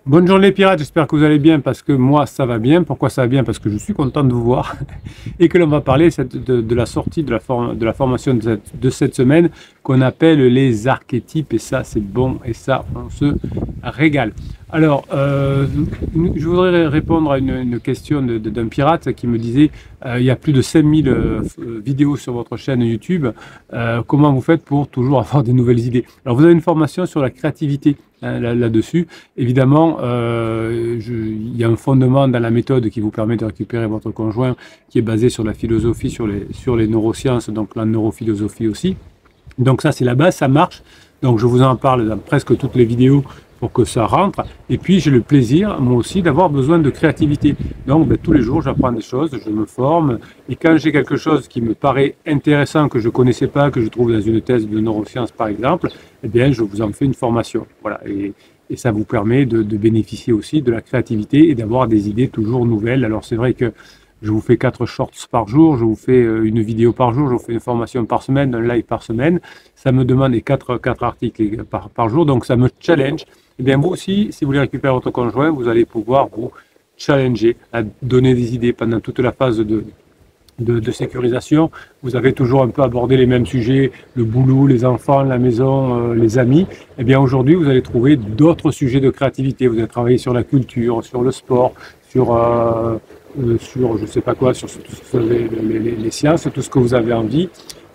Bonne journée les pirates, j'espère que vous allez bien parce que moi ça va bien. Pourquoi ça va bien? Parce que je suis content de vous voir et que l'on va parler de la sortie de la formation de cette semaine qu'on appelle les archétypes et ça c'est bon et ça on se régale. Alors je voudrais répondre à une question d'un pirate qui me disait il y a plus de 5000 vidéos sur votre chaîne YouTube, comment vous faites pour toujours avoir des nouvelles idées? Alors vous avez une formation sur la créativité là-dessus. Évidemment, il y a un fondement dans la méthode qui vous permet de récupérer votre conjoint qui est basé sur la philosophie, sur les neurosciences, donc la neurophilosophie aussi. Donc ça, c'est la base, ça marche. Donc je vous en parle dans presque toutes les vidéos pour que ça rentre. Et puis j'ai le plaisir, moi aussi, d'avoir besoin de créativité. Donc tous les jours, j'apprends des choses, je me forme. Et quand j'ai quelque chose qui me paraît intéressant, que je ne connaissais pas, que je trouve dans une thèse de neurosciences par exemple, eh bien je vous en fais une formation. Voilà. Et ça vous permet de bénéficier aussi de la créativité et d'avoir des idées toujours nouvelles. Alors c'est vrai que je vous fais 4 shorts par jour, je vous fais une vidéo par jour, je vous fais une formation par semaine, un live par semaine. Ça me demande 4 articles par jour, donc ça me challenge. Et bien vous aussi, si vous voulez récupérer votre conjoint, vous allez pouvoir vous challenger, à donner des idées pendant toute la phase de sécurisation. Vous avez toujours un peu abordé les mêmes sujets, le boulot, les enfants, la maison, les amis. Et bien aujourd'hui, vous allez trouver d'autres sujets de créativité. Vous allez travailler sur la culture, sur le sport, sur je sais pas quoi, sur les sciences, tout ce que vous avez envie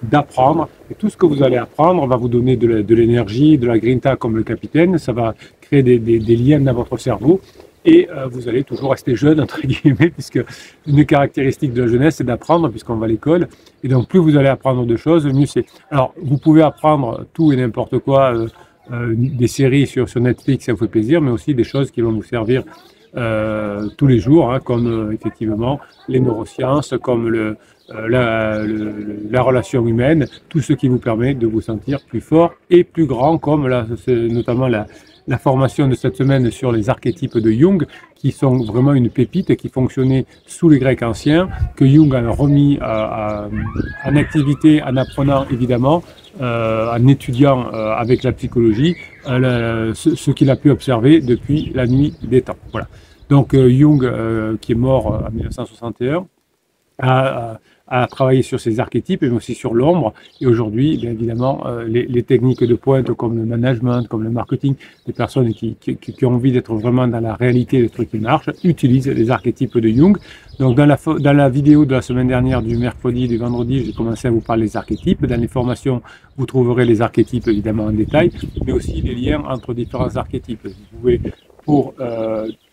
d'apprendre. Et tout ce que vous allez apprendre va vous donner de l'énergie, de la grinta comme le capitaine. Ça va créer des liens dans votre cerveau. Et vous allez toujours rester jeune, entre guillemets, puisque une caractéristique de la jeunesse, c'est d'apprendre, puisqu'on va à l'école. Et donc, plus vous allez apprendre de choses, mieux c'est. Alors, vous pouvez apprendre tout et n'importe quoi, des séries sur Netflix, ça vous fait plaisir, mais aussi des choses qui vont vous servir tous les jours, hein, comme effectivement les neurosciences, comme la relation humaine, tout ce qui vous permet de vous sentir plus fort et plus grand, comme notamment la formation de cette semaine sur les archétypes de Jung, qui sont vraiment une pépite qui fonctionnait sous les Grecs anciens, que Jung a remis en activité en apprenant évidemment, en étudiant avec la psychologie, ce qu'il a pu observer depuis la nuit des temps. Voilà. Donc Jung, qui est mort en 1961, à travailler sur ces archétypes, mais aussi sur l'ombre. Et aujourd'hui, bien évidemment, les techniques de pointe comme le management, comme le marketing, les personnes qui ont envie d'être vraiment dans la réalité des trucs qui marchent, utilisent les archétypes de Jung. Donc dans la vidéo de la semaine dernière, du mercredi, du vendredi, j'ai commencé à vous parler des archétypes. Dans les formations, vous trouverez les archétypes évidemment en détail, mais aussi les liens entre différents archétypes. Vous pouvez pour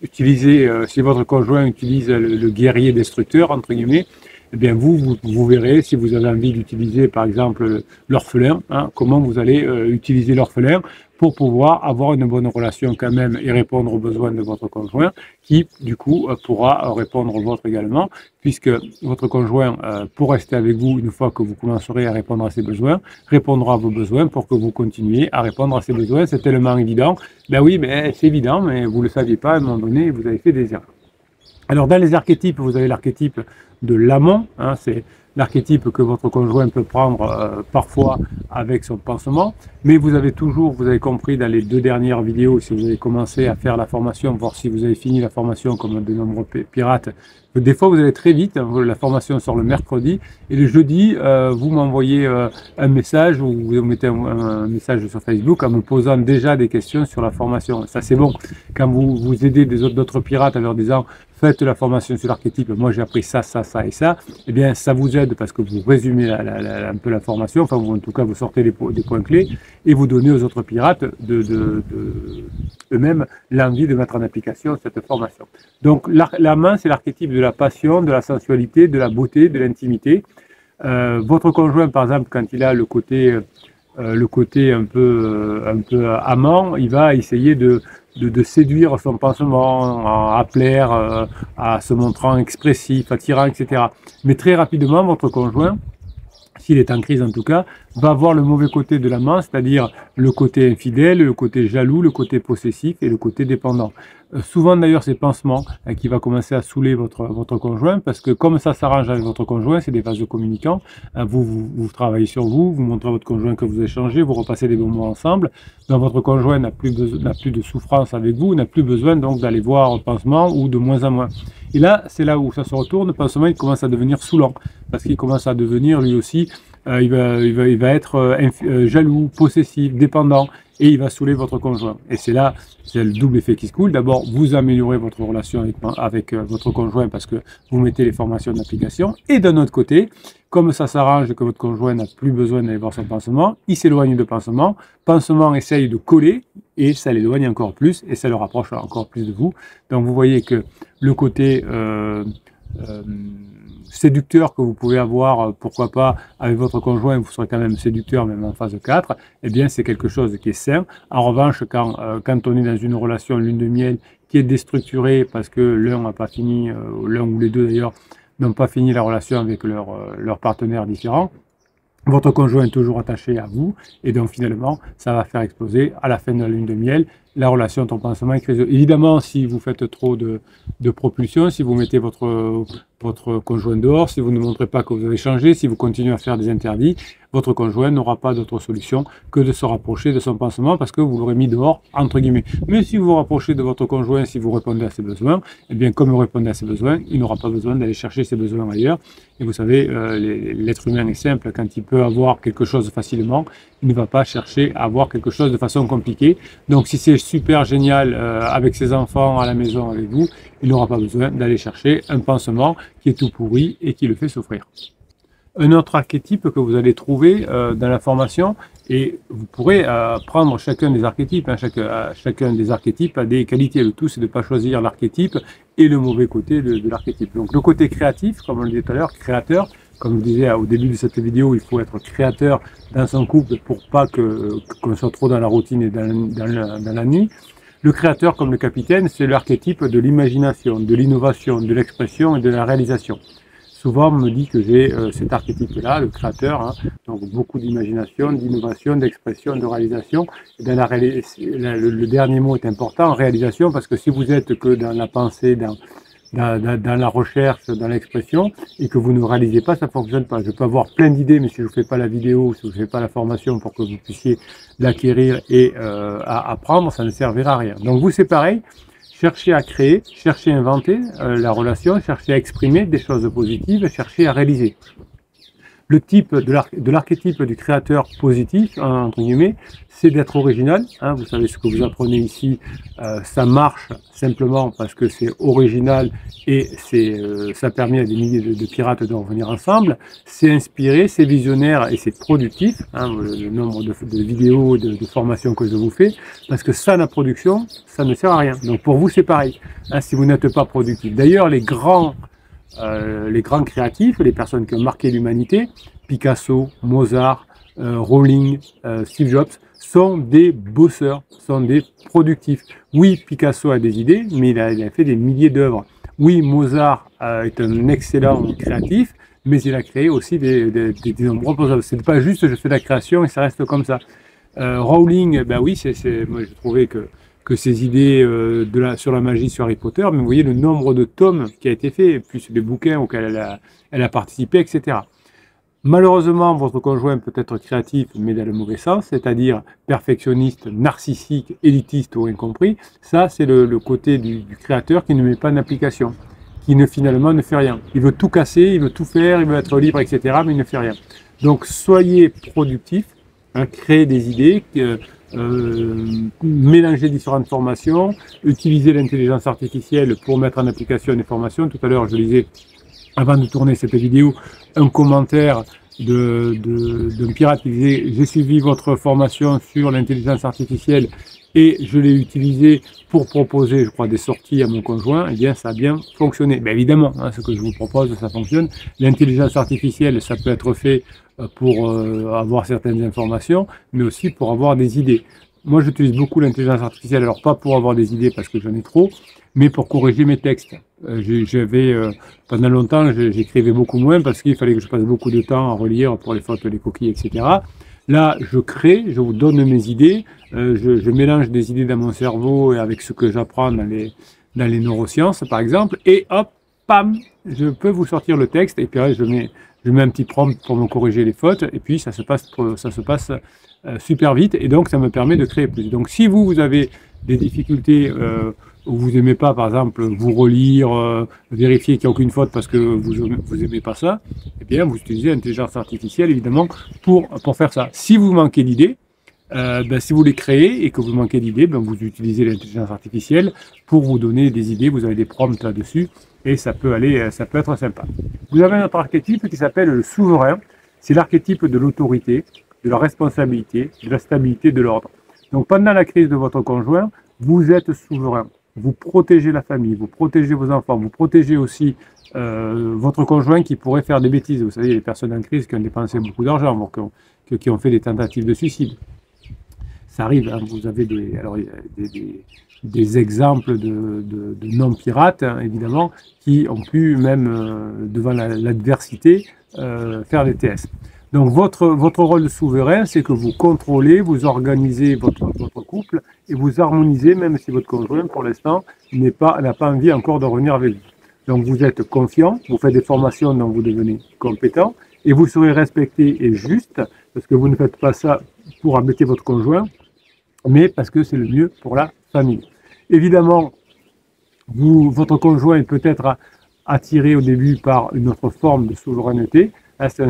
utiliser, si votre conjoint utilise le guerrier destructeur, entre guillemets, eh bien vous verrez, si vous avez envie d'utiliser par exemple l'orphelin, hein, comment vous allez utiliser l'orphelin pour pouvoir avoir une bonne relation quand même et répondre aux besoins de votre conjoint, qui du coup pourra répondre aux vôtres également, puisque votre conjoint, pour rester avec vous une fois que vous commencerez à répondre à ses besoins, répondra à vos besoins pour que vous continuiez à répondre à ses besoins. C'est tellement évident. Ben oui, mais c'est évident, mais vous ne le saviez pas à un moment donné, vous avez fait des erreurs. Alors dans les archétypes, vous avez l'archétype de l'amant, hein, c'est l'archétype que votre conjoint peut prendre parfois avec son pansement, mais vous avez toujours, vous avez compris dans les 2 dernières vidéos, si vous avez commencé à faire la formation, voir si vous avez fini la formation comme de nombreux pirates, des fois vous allez très vite, hein, la formation sort le mercredi, et le jeudi, vous m'envoyez un message, ou vous mettez un message sur Facebook en me posant déjà des questions sur la formation. Ça c'est bon, quand vous aidez d'autres pirates en leur disant faites la formation sur l'archétype, moi j'ai appris ça, ça, ça et ça, eh bien ça vous aide parce que vous résumez un peu la formation, enfin en tout cas vous sortez des points clés et vous donnez aux autres pirates eux-mêmes l'envie de mettre en application cette formation. Donc la main, c'est l'archétype de la passion, de la sensualité, de la beauté, de l'intimité. Votre conjoint par exemple, quand il a le côté un peu amant, il va essayer de séduire son pansement, à plaire, à se montrant expressif, attirant, etc. Mais très rapidement, votre conjoint, s'il est en crise en tout cas, va voir le mauvais côté de l'amant, c'est-à-dire le côté infidèle, le côté jaloux, le côté possessif et le côté dépendant. Souvent d'ailleurs c'est pansement qui va commencer à saouler votre conjoint, parce que comme ça s'arrange avec votre conjoint, c'est des vases communicants, vous travaillez sur vous, vous montrez à votre conjoint que vous échangez, vous repassez des bons moments ensemble, donc votre conjoint n'a plus de souffrance avec vous, n'a plus besoin donc d'aller voir pansement ou de moins en moins. Et là, c'est là où ça se retourne, pansement il commence à devenir saoulant, parce qu'il commence à devenir lui aussi, il va être jaloux, possessif, dépendant, et il va saouler votre conjoint. Et c'est là, c'est le double effet qui se coule. D'abord, vous améliorez votre relation avec votre conjoint parce que vous mettez les formations d'application. Et d'un autre côté, comme ça s'arrange et que votre conjoint n'a plus besoin d'aller voir son pansement, il s'éloigne de pansement. Pansement essaye de coller et ça l'éloigne encore plus et ça le rapproche encore plus de vous. Donc vous voyez que le côté séducteur que vous pouvez avoir, pourquoi pas, avec votre conjoint, vous serez quand même séducteur, même en phase 4, eh bien, c'est quelque chose qui est sain. En revanche, quand on est dans une relation lune de miel qui est déstructurée parce que l'un n'a pas fini, l'un ou les deux d'ailleurs, n'ont pas fini la relation avec leur partenaire différent, votre conjoint est toujours attaché à vous et donc finalement ça va faire exploser à la fin de la lune de miel la relation entre pansement et crise. Évidemment, si vous faites trop de propulsion, si vous mettez votre conjoint dehors, si vous ne montrez pas que vous avez changé, si vous continuez à faire des interdits, votre conjoint n'aura pas d'autre solution que de se rapprocher de son pansement parce que vous l'aurez mis dehors, entre guillemets. Mais si vous vous rapprochez de votre conjoint, si vous répondez à ses besoins, eh bien comme vous répondez à ses besoins, il n'aura pas besoin d'aller chercher ses besoins ailleurs. Et vous savez, l'être humain est simple, quand il peut avoir quelque chose facilement, il ne va pas chercher à avoir quelque chose de façon compliquée. Donc si c'est super génial avec ses enfants à la maison avec vous, il n'aura pas besoin d'aller chercher un pansement qui est tout pourri et qui le fait souffrir. Un autre archétype que vous allez trouver dans la formation, et vous pourrez prendre chacun des archétypes, hein, chacun des archétypes a des qualités, le tout c'est de ne pas choisir l'archétype et le mauvais côté de l'archétype. Donc le côté créatif, comme on le disait tout à l'heure, créateur, comme je vous disais au début de cette vidéo, il faut être créateur dans son couple pour pas qu'on soit trop dans la routine et dans la nuit. Le créateur, comme le capitaine, c'est l'archétype de l'imagination, de l'innovation, de l'expression et de la réalisation. Souvent, on me dit que j'ai cet archétype-là, le créateur, hein, donc beaucoup d'imagination, d'innovation, d'expression, de réalisation. Et dans le dernier mot est important, réalisation, parce que si vous êtes que dans la pensée, dans la recherche, dans l'expression, et que vous ne réalisez pas, ça ne fonctionne pas. Je peux avoir plein d'idées, mais si je ne fais pas la vidéo, si je ne fais pas la formation pour que vous puissiez l'acquérir et apprendre, ça ne servira à rien. Donc vous, c'est pareil. Cherchez à créer, cherchez à inventer la relation, cherchez à exprimer des choses positives, cherchez à réaliser. Le type de l'archétype du créateur positif, entre guillemets, c'est d'être original. Hein, vous savez ce que vous apprenez ici, ça marche simplement parce que c'est original et ça permet à des milliers de pirates de revenir ensemble. C'est inspiré, c'est visionnaire et c'est productif. Hein, le nombre de vidéos, de formations que je vous fais, parce que ça, la production, ça ne sert à rien. Donc pour vous, c'est pareil. Hein, si vous n'êtes pas productif. D'ailleurs, les grands créatifs, les personnes qui ont marqué l'humanité, Picasso, Mozart, Rowling, Steve Jobs, sont des bosseurs, sont des productifs. Oui, Picasso a des idées, mais il a fait des milliers d'œuvres. Oui, Mozart est un excellent créatif, mais il a créé aussi des nombreuses œuvres. C'est pas juste je fais de la création et ça reste comme ça. Rowling, ben oui, moi je trouvais que ces idées sur la magie, sur Harry Potter, mais vous voyez le nombre de tomes qui a été fait, plus les bouquins auxquels elle a participé, etc. Malheureusement, votre conjoint peut être créatif, mais dans le mauvais sens, c'est-à-dire perfectionniste, narcissique, élitiste ou incompris. Ça, c'est le côté du créateur qui ne met pas en application, qui finalement ne fait rien. Il veut tout casser, il veut tout faire, il veut être libre, etc., mais il ne fait rien. Donc, soyez productif, hein, créez des idées, mélanger différentes formations, utiliser l'intelligence artificielle pour mettre en application des formations. Tout à l'heure, je lisais, avant de tourner cette vidéo, un commentaire d'un pirate qui disait « J'ai suivi votre formation sur l'intelligence artificielle et je l'ai utilisé pour proposer, je crois, des sorties à mon conjoint. » Eh bien, ça a bien fonctionné. Bien évidemment, hein, ce que je vous propose, ça fonctionne. L'intelligence artificielle, ça peut être fait pour avoir certaines informations, mais aussi pour avoir des idées. moi j'utilise beaucoup l'intelligence artificielle, alors pas pour avoir des idées parce que j'en ai trop, mais pour corriger mes textes. Pendant longtemps, j'écrivais beaucoup moins parce qu'il fallait que je passe beaucoup de temps à relire pour les fautes, les coquilles, etc. Là, je crée, je vous donne mes idées, je mélange des idées dans mon cerveau et avec ce que j'apprends dans les neurosciences, par exemple, et hop, pam, je peux vous sortir le texte, et puis là, je mets un petit prompt pour me corriger les fautes, et puis ça se passe super vite, et donc ça me permet de créer plus. Donc si vous avez des difficultés où vous n'aimez pas, par exemple, vous relire, vérifier qu'il n'y a aucune faute parce que vous n'aimez pas ça, eh bien vous utilisez l'intelligence artificielle évidemment pour faire ça. Si vous manquez d'idées, si vous les créez et que vous manquez d'idées, vous utilisez l'intelligence artificielle pour vous donner des idées, vous avez des prompts là-dessus et ça peut être sympa. Vous avez un autre archétype qui s'appelle le souverain, c'est l'archétype de l'autorité, de la responsabilité, de la stabilité, de l'ordre. Donc pendant la crise de votre conjoint, vous êtes souverain. Vous protégez la famille, vous protégez vos enfants, vous protégez aussi votre conjoint qui pourrait faire des bêtises. Vous savez, il y a des personnes en crise qui ont dépensé beaucoup d'argent, qui ont fait des tentatives de suicide. Ça arrive, hein, vous avez des exemples de non-pirates, hein, évidemment, qui ont pu même, devant l'adversité, faire des TS. Donc votre rôle de souverain, c'est que vous contrôlez, vous organisez votre couple et vous harmonisez, même si votre conjoint, pour l'instant, n'a pas envie encore de revenir avec vous. Donc vous êtes confiant, vous faites des formations dont vous devenez compétent et vous serez respecté et juste, parce que vous ne faites pas ça pour embêter votre conjoint, mais parce que c'est le mieux pour la famille. Évidemment, votre conjoint peut être attiré au début par une autre forme de souveraineté. C'est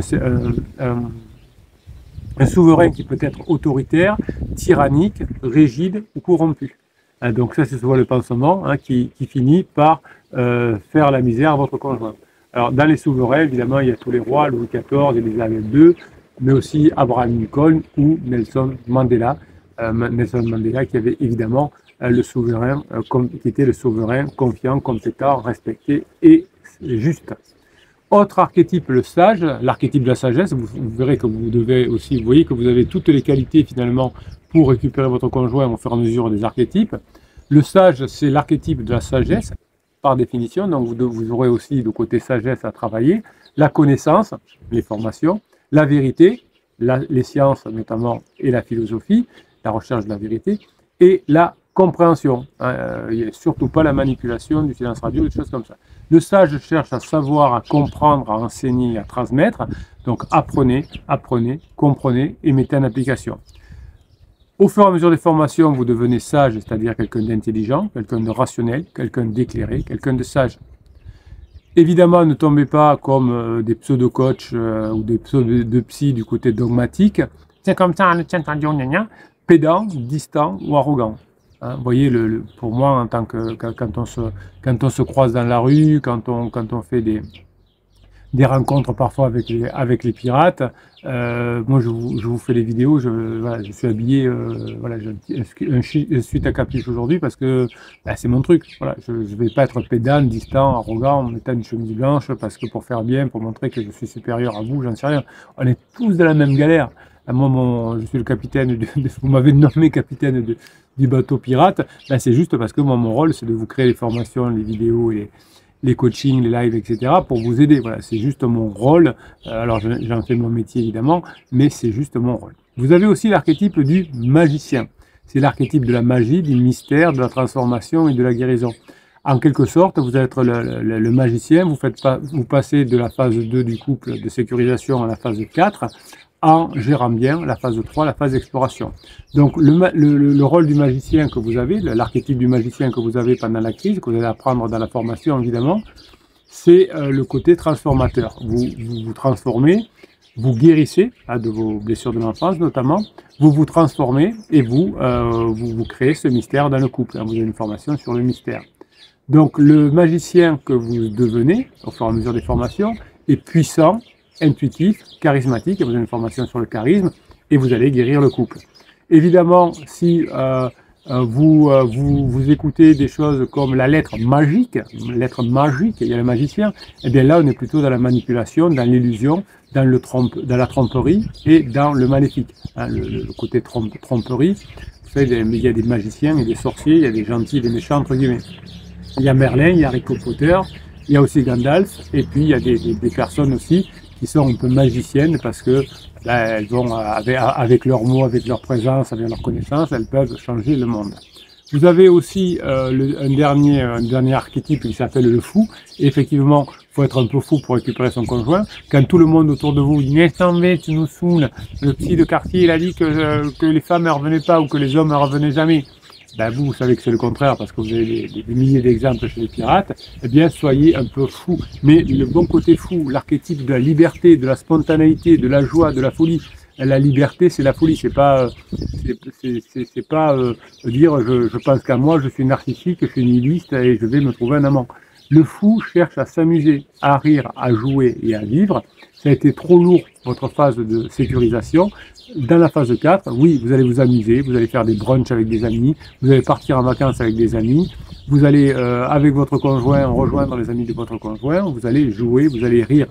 un souverain qui peut être autoritaire, tyrannique, rigide ou corrompu. Donc ça, c'est souvent le pansement qui finit par faire la misère à votre conjoint. Alors dans les souverains, évidemment, il y a tous les rois, Louis XIV, Élisabeth II, mais aussi Abraham Lincoln ou Nelson Mandela. Nelson Mandela qui avait évidemment le souverain, qui était le souverain confiant, compétent, respecté et juste. Autre archétype, le sage, l'archétype de la sagesse, vous verrez que vous voyez que vous avez toutes les qualités finalement pour récupérer votre conjoint au fur et à mesure des archétypes. Le sage, c'est l'archétype de la sagesse, par définition, donc vous aurez aussi le côté sagesse à travailler, la connaissance, les formations, la vérité, les sciences notamment et la philosophie, la recherche de la vérité, et la compréhension, surtout pas la manipulation du silence radio, des choses comme ça. Le sage cherche à savoir, à comprendre, à enseigner, à transmettre. Donc apprenez, comprenez et mettez en application. Au fur et à mesure des formations, vous devenez sage, c'est-à-dire quelqu'un d'intelligent, quelqu'un de rationnel, quelqu'un d'éclairé, quelqu'un de sage. Évidemment, ne tombez pas comme des pseudo-coachs ou des pseudo-psy du côté dogmatique. C'est comme ça, pédant, distant ou arrogant. Hein, vous voyez, pour moi, en tant que quand on se croise dans la rue, quand on fait des rencontres parfois avec les pirates, moi je vous fais les vidéos, je suis habillé, j'ai un suite à capuche aujourd'hui parce que c'est mon truc. Voilà, je ne vais pas être pédant, distant, arrogant en mettant une chemise blanche parce que pour faire bien, pour montrer que je suis supérieur à vous, j'en sais rien. On est tous dans la même galère. Moi, je suis le capitaine, vous m'avez nommé capitaine du bateau pirate, c'est juste parce que moi, mon rôle, c'est de vous créer les formations, les vidéos, les coachings, les lives, etc. pour vous aider. Voilà, c'est juste mon rôle. Alors, j'en fais mon métier, évidemment, mais c'est juste mon rôle. Vous avez aussi l'archétype du magicien. C'est l'archétype de la magie, du mystère, de la transformation et de la guérison. En quelque sorte, vous êtes le magicien, vous passez de la phase 2 du couple de sécurisation à la phase 4, en gérant bien la phase 3, la phase d'exploration. Donc le rôle du magicien que vous avez, l'archétype du magicien que vous avez pendant la crise, que vous allez apprendre dans la formation évidemment, c'est le côté transformateur. Vous transformez, vous guérissez de vos blessures de l'enfance notamment, vous vous transformez et vous créez ce mystère dans le couple. Vous avez une formation sur le mystère. Donc le magicien que vous devenez au fur et à mesure des formations est puissant, intuitif, charismatique, vous avez une formation sur le charisme et vous allez guérir le couple. Évidemment, si vous écoutez des choses comme la lettre magique, il y a le magicien, et bien là on est plutôt dans la manipulation, dans l'illusion, dans la tromperie et dans le maléfique. Le côté tromperie, savez, il y a des magiciens et des sorciers, il y a des gentils et des méchants, entre guillemets. Il y a Merlin, il y a Harry Potter, il y a aussi Gandalf, et puis il y a des personnes aussi qui sont un peu magiciennes parce que elles vont, avec leurs mots, avec leur présence, avec leur connaissance, elles peuvent changer le monde. Vous avez aussi un dernier archétype qui s'appelle le fou. Et effectivement, il faut être un peu fou pour récupérer son conjoint. Quand tout le monde autour de vous dit « Mais t'en vais, tu nous saoules, le petit de quartier, il a dit que les femmes ne revenaient pas ou que les hommes ne revenaient jamais », ben vous savez que c'est le contraire parce que vous avez des milliers d'exemples chez les pirates. Eh bien, soyez un peu fou. Mais le bon côté fou, l'archétype de la liberté, de la spontanéité, de la joie, de la folie, la liberté, c'est la folie. C'est pas dire je pense qu'à moi, je suis narcissique, je suis nihiliste et je vais me trouver un amant. Le fou cherche à s'amuser, à rire, à jouer et à vivre. Ça a été trop lourd, votre phase de sécurisation. Dans la phase 4, oui, vous allez vous amuser, vous allez faire des brunchs avec des amis, vous allez partir en vacances avec des amis, vous allez, avec votre conjoint, rejoindre les amis de votre conjoint, vous allez jouer, vous allez rire.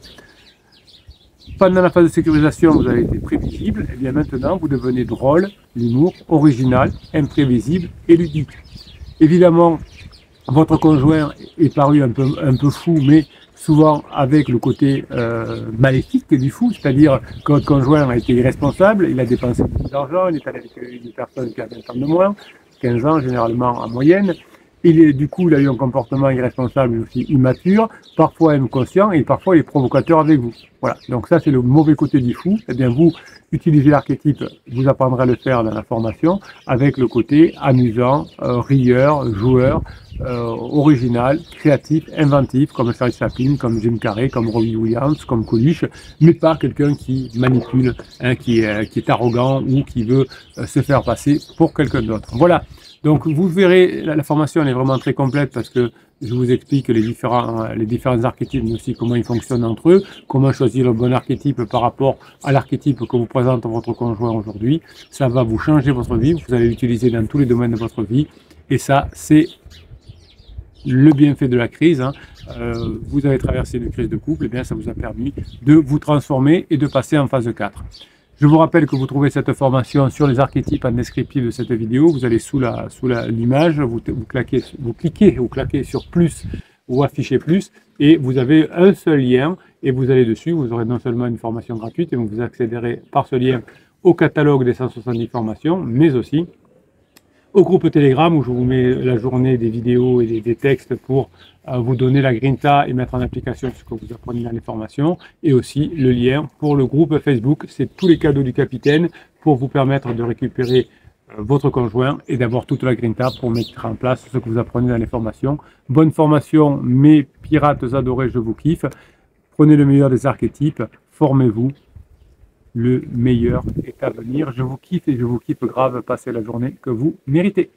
Pendant la phase de sécurisation, vous avez été prévisible, et bien maintenant, vous devenez drôle, l'humour, original, imprévisible et ludique. Évidemment, votre conjoint est paru un peu fou, mais souvent avec le côté maléfique du fou, c'est-à-dire que votre conjoint a été irresponsable, il a dépensé beaucoup d'argent, il est allé avec une personne qui a 20 ans de moins, 15 ans généralement en moyenne. Du coup, il a eu un comportement irresponsable mais aussi immature, parfois inconscient et parfois il est provocateur avec vous. Voilà, donc ça c'est le mauvais côté du fou. Eh bien vous, utilisez l'archétype, vous apprendrez à le faire dans la formation, avec le côté amusant, rieur, joueur, original, créatif, inventif, comme Charlie Chaplin, comme Jim Carrey, comme Robbie Williams, comme Coluche, mais pas quelqu'un qui manipule, hein, qui est arrogant ou qui veut se faire passer pour quelqu'un d'autre. Voilà. Donc vous verrez, la formation elle est vraiment très complète parce que je vous explique les différents archétypes, mais aussi comment ils fonctionnent entre eux, comment choisir le bon archétype par rapport à l'archétype que vous présente votre conjoint aujourd'hui. Ça va vous changer votre vie, vous allez l'utiliser dans tous les domaines de votre vie et ça c'est le bienfait de la crise. Hein. Vous avez traversé une crise de couple, et bien ça vous a permis de vous transformer et de passer en phase 4. Je vous rappelle que vous trouvez cette formation sur les archétypes en descriptif de cette vidéo. Vous allez sous l'image, vous claquez sur plus ou afficher plus et vous avez un seul lien et vous allez dessus. Vous aurez non seulement une formation gratuite et vous accéderez par ce lien au catalogue des 170 formations, mais aussi au groupe Telegram où je vous mets la journée des vidéos et des textes pour vous donner la grinta et mettre en application ce que vous apprenez dans les formations, et aussi le lien pour le groupe Facebook. C'est tous les cadeaux du capitaine pour vous permettre de récupérer votre conjoint et d'avoir toute la grinta pour mettre en place ce que vous apprenez dans les formations. Bonne formation, mes pirates adorés, je vous kiffe. Prenez le meilleur des archétypes, formez-vous. Le meilleur est à venir. Je vous kiffe et je vous kiffe grave. Passez la journée que vous méritez.